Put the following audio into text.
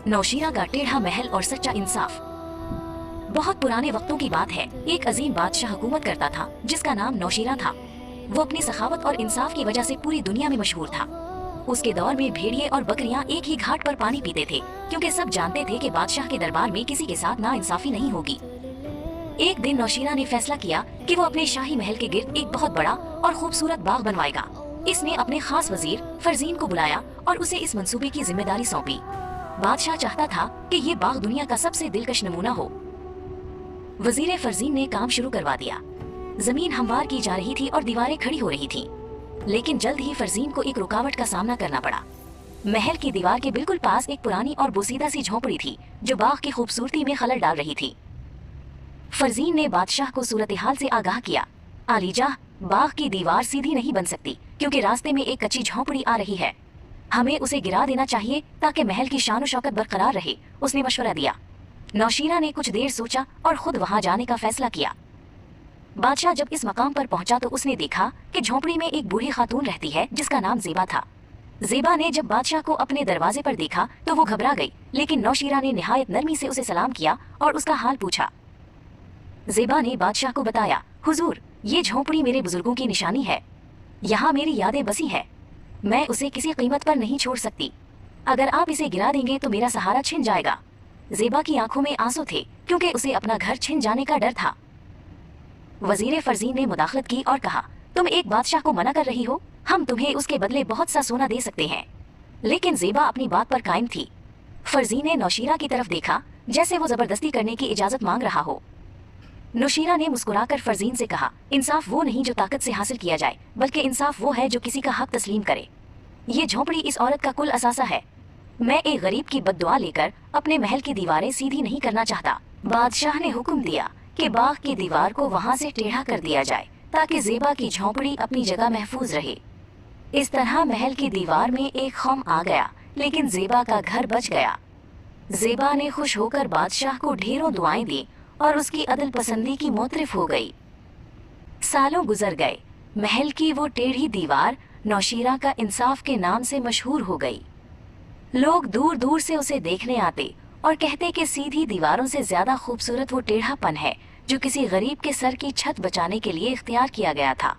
नौशीरा का टेढ़ा महल और सच्चा इंसाफ। बहुत पुराने वक्तों की बात है। एक अजीम बादशाह हुकूमत करता था जिसका नाम नौशीरा था। वो अपनी सखावत और इंसाफ की वजह से पूरी दुनिया में मशहूर था। उसके दौर में भेड़िए और बकरियां एक ही घाट पर पानी पीते थे, क्योंकि सब जानते थे कि बादशाह के दरबार में किसी के साथ नाइंसाफी नहीं होगी। एक दिन नौशीरा ने फैसला किया कि वो अपने शाही महल के गिर्द एक बहुत बड़ा और खूबसूरत बाग बनवाएगा। इसने अपने खास वजीर फरजीन को बुलाया और उसे इस मंसूबे की जिम्मेदारी सौंपी। बादशाह चाहता था कि ये बाग दुनिया का सबसे दिलकश नमूना हो। वजीर फरजीन ने काम शुरू करवा दिया। जमीन हमवार की जा रही थी और दीवारें खड़ी हो रही थीं। लेकिन जल्द ही फरजीन को एक रुकावट का सामना करना पड़ा। महल की दीवार के बिल्कुल पास एक पुरानी और बोसीदा सी झोंपड़ी थी जो बाग की खूबसूरती में खलल डाल रही थी। फरजीन ने बादशाह को सूरत हाल से आगाह किया। आलीजा, बाग की दीवार सीधी नहीं बन सकती क्योंकि रास्ते में एक कच्ची झोंपड़ी आ रही है। हमें उसे गिरा देना चाहिए ताकि महल की शान और शौकत बरकरार रहे, उसने मशवरा दिया। नौशीरा ने कुछ देर सोचा और खुद वहां जाने का फैसला किया। बादशाह जब इस मकाम पर पहुंचा तो उसने देखा कि झोंपड़ी में एक बूढ़ी खातून रहती है जिसका नाम ज़ेबा था। ज़ेबा ने जब बादशाह को अपने दरवाजे पर देखा तो वो घबरा गई, लेकिन नौशीरा ने निहायत नरमी से उसे सलाम किया और उसका हाल पूछा। ज़ेबा ने बादशाह को बताया, हुजूर, ये झोंपड़ी मेरे बुजुर्गों की निशानी है। यहाँ मेरी यादें बसी है। मैं उसे किसी कीमत पर नहीं छोड़ सकती। अगर आप इसे गिरा देंगे तो मेरा सहारा छिन जाएगा। ज़ेबा की आंखों में आंसू थे क्योंकि उसे अपना घर छिन जाने का डर था। वजीर फरजीन ने मुदाखलत की और कहा, तुम एक बादशाह को मना कर रही हो? हम तुम्हें उसके बदले बहुत सा सोना दे सकते हैं। लेकिन ज़ेबा अपनी बात पर कायम थी। फरजीन ने नौशीरा की तरफ देखा जैसे वो जबरदस्ती करने की इजाजत मांग रहा हो। नौशीरा ने मुस्कुराकर फरजीन से कहा, इंसाफ वो नहीं जो ताकत से हासिल किया जाए, बल्कि इंसाफ वो है जो किसी का हक तस्लीम करे। ये झोंपड़ी इस औरत का कुल असासा है। मैं एक गरीब की बद्दुआ लेकर अपने महल की दीवारें सीधी नहीं करना चाहता। बादशाह ने हुक्म दिया कि बाग की दीवार को वहां से टेढ़ा कर दिया जाए ताकि ज़ेबा की झोंपड़ी अपनी जगह महफूज रहे। इस तरह महल की दीवार में एक खौम आ गया, लेकिन ज़ेबा का घर बच गया। ज़ेबा ने खुश होकर बादशाह को ढेरों दुआएं दी और उसकी अदल पसंदी की मोतरिफ हो गई। सालों गुजर गए। महल की वो टेढ़ी दीवार नौशीरा का इंसाफ के नाम से मशहूर हो गई। लोग दूर दूर से उसे देखने आते और कहते कि सीधी दीवारों से ज्यादा खूबसूरत वो टेढ़ापन है जो किसी गरीब के सर की छत बचाने के लिए इख्तियार किया गया था।